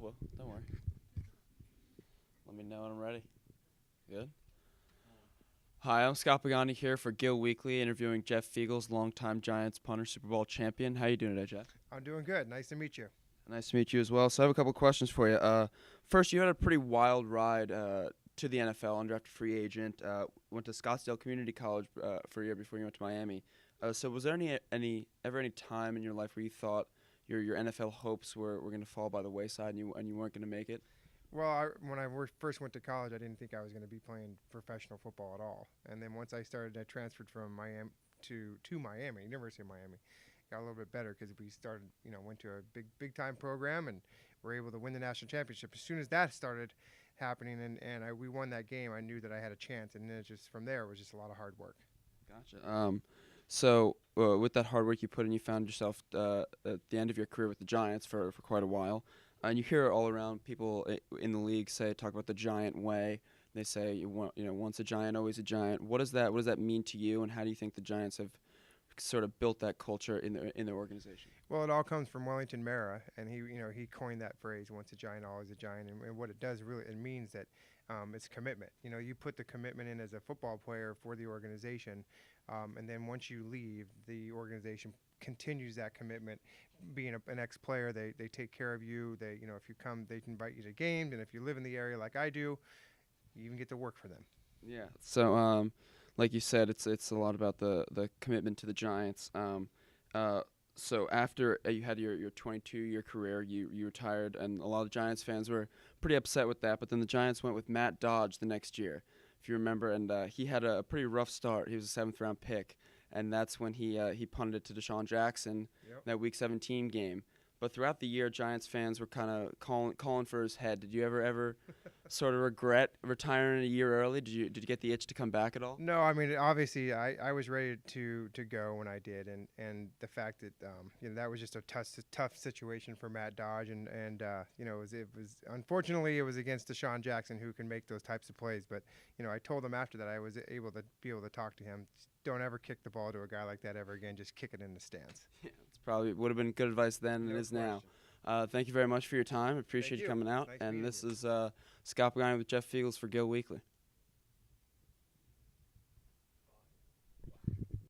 will. Don't worry. Let me know when I'm ready. Good. Hi, I'm Scott Begane here for Gill Weekly, interviewing Jeff Feagles, longtime Giants punter, Super Bowl champion. How you doing today, Jeff? I'm doing good. Nice to meet you. Nice to meet you as well. So I have a couple questions for you. First, you had a pretty wild ride to the NFL, undrafted free agent. Went to Scottsdale Community College for a year before you went to Miami. So was there ever any time in your life where you thought your NFL hopes were going to fall by the wayside and you weren't going to make it? Well, when I first went to college, I didn't think I was going to be playing professional football at all. And then once I transferred from Miami to Miami, University of Miami. Got a little bit better because we started, went to a big time program and were able to win the national championship. As soon as that started happening and we won that game, I knew that I had a chance. And then from there, it was just a lot of hard work. Gotcha. So with that hard work you put in, you found yourself at the end of your career with the Giants for quite a while. And you hear all around people in the league talk about the Giant way. They say, once a Giant, always a Giant. What does that mean to you, and how do you think the Giants have sort of built that culture in their organization? Well, it all comes from Wellington Mara, and he coined that phrase, once a Giant, always a Giant. And what it does really, it means that it's commitment. You put the commitment in as a football player for the organization, and then once you leave, the organization continues that commitment. Being an ex-player, they take care of you. If you come, they invite you to games, and if you live in the area like I do, you even get to work for them. Yeah. So, like you said, it's a lot about the commitment to the Giants. So after you had your 22-year career, you retired, and a lot of Giants fans were pretty upset with that. But then the Giants went with Matt Dodge the next year, if you remember, and he had a pretty rough start. He was a 7th-round pick, and that's when he punted it to Deshaun Jackson. Yep. That Week 17 game. But throughout the year, Giants fans were kind of calling for his head. Did you ever sort of regret retiring a year early? Did you get the itch to come back at all? No, I mean, obviously I was ready to go when I did, and the fact that that was just a tough situation for Matt Dodge, and it was unfortunately it was against Deshaun Jackson, who can make those types of plays. But I told him after that I was able to talk to him. Don't ever kick the ball to a guy like that ever again. Just kick it in the stands. Yeah, it's probably would have been good advice then and it is now. Thank you very much for your time. I appreciate you coming out. Nice and meeting this you. is Scott Begane with Jeff Feagles for Gill Weekly.